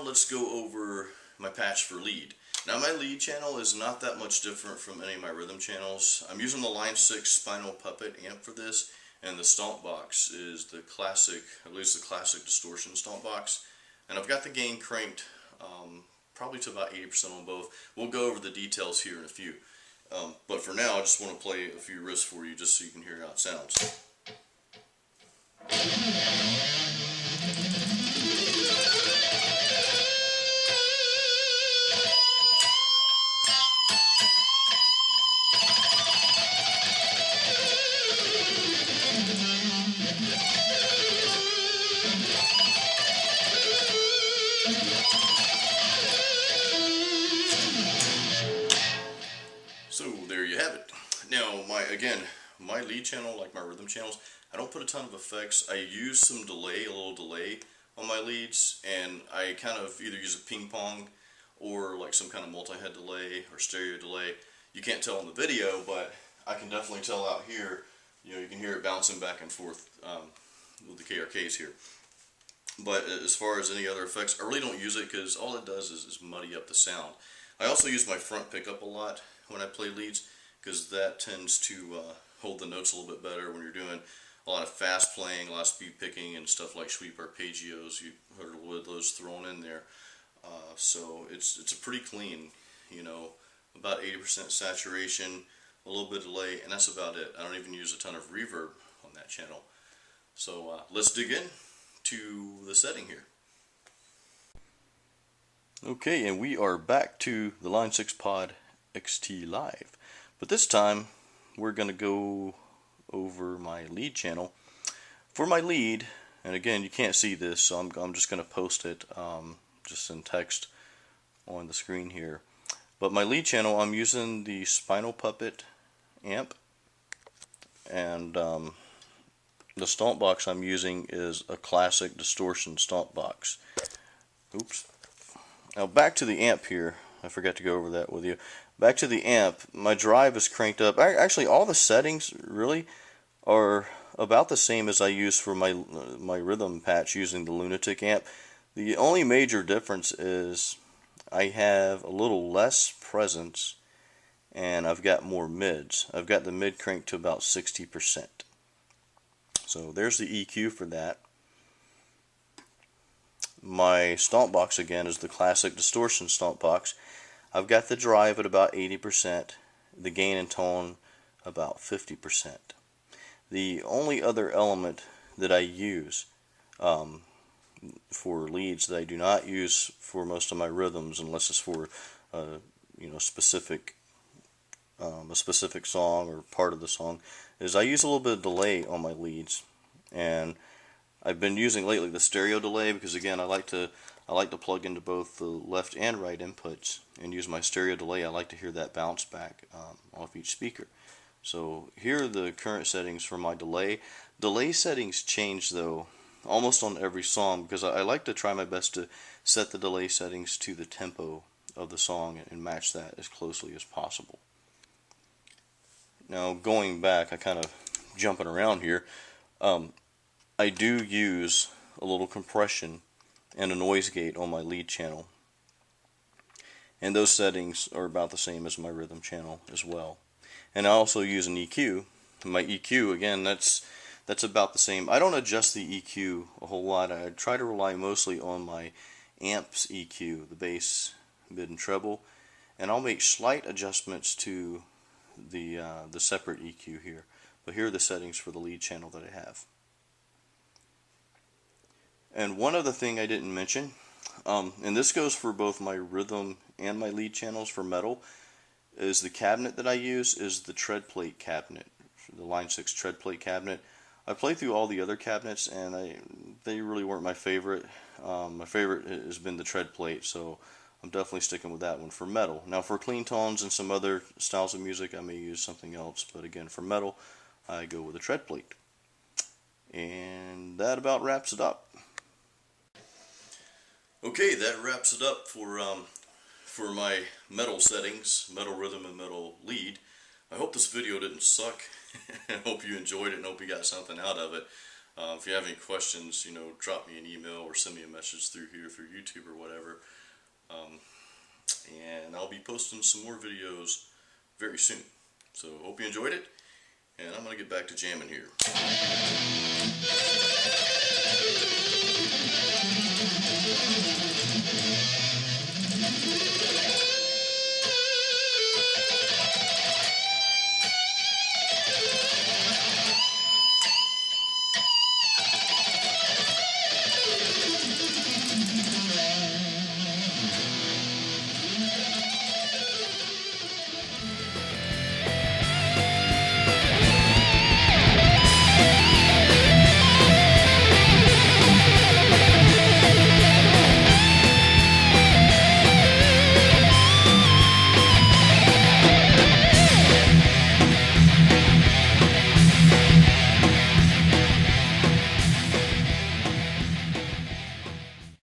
let's go over my patch for lead. Now my lead channel is not that much different from any of my rhythm channels. I'm using the Line 6 Spinal Puppet amp for this, and the stomp box is the classic, at least the classic distortion stomp box. And I've got the gain cranked probably to about 80% on both. We'll go over the details here in a few. But for now, I just want to play a few riffs for you just so you can hear how it sounds. So there you have it. Now my lead channel, like my rhythm channels, I don't put a ton of effects. I use some delay, a little delay on my leads, and I kind of either use a ping pong or like some kind of multi-head delay or stereo delay. You can't tell in the video, but I can definitely tell out here. You know, you can hear it bouncing back and forth with the KRKs here. But as far as any other effects, I really don't use it because all it does is muddy up the sound. I also use my front pickup a lot when I play leads, because that tends to hold the notes a little bit better when you're doing a lot of fast playing, a lot of speed picking, and stuff like sweep arpeggios. You heard a little of those thrown in there. So it's a pretty clean, you know, about 80% saturation, a little bit of delay, and that's about it. I don't even use a ton of reverb on that channel. So let's dig in to the setting here. Okay, and we are back to the Line 6 Pod XT Live, but this time we're going to go over my lead channel. For my lead, and again you can't see this, so I'm just going to post it just in text on the screen here. But my lead channel, I'm using the Spinal Puppet amp, and the stomp box I'm using is a classic distortion stomp box. Oops. Now back to the amp here. I forgot to go over that with you. Back to the amp, my drive is cranked up. Actually, all the settings really are about the same as I use for my rhythm patch using the Lunatic amp. The only major difference is I have a little less presence and I've got more mids. I've got the mid cranked to about 60%. So there's the EQ for that. My stomp box again is the classic distortion stomp box. I've got the drive at about 80%, the gain and tone about 50%. The only other element that I use for leads that I do not use for most of my rhythms, unless it's for you know, a specific song or part of the song, is I use a little bit of delay on my leads. And I've been using lately the stereo delay because again I like to plug into both the left and right inputs and use my stereo delay. I like to hear that bounce back off each speaker. So here are the current settings for my delay. Delay settings change though almost on every song because I like to try my best to set the delay settings to the tempo of the song and match that as closely as possible. Now going back, I kind of jumping around here. I do use a little compression and a noise gate on my lead channel, and those settings are about the same as my rhythm channel as well. And I also use an EQ. My EQ, again, that's about the same. I don't adjust the EQ a whole lot. I try to rely mostly on my amp's EQ, the bass, mid, and treble, and I'll make slight adjustments to the separate EQ here. But here are the settings for the lead channel that I have. And one other thing I didn't mention, and this goes for both my rhythm and my lead channels for metal, is the cabinet that I use is the tread plate cabinet, the Line 6 tread plate cabinet. I played through all the other cabinets and they really weren't my favorite. My favorite has been the tread plate, so I'm definitely sticking with that one for metal. Now for clean tones and some other styles of music I may use something else, but again for metal I go with a tread plate. And that about wraps it up. Okay, that wraps it up for my metal settings, metal rhythm and metal lead. I hope this video didn't suck. I hope you enjoyed it and hope you got something out of it. If you have any questions, you know, drop me an email or send me a message through here, through YouTube or whatever. And I'll be posting some more videos very soon. So hope you enjoyed it, and I'm going to get back to jamming here.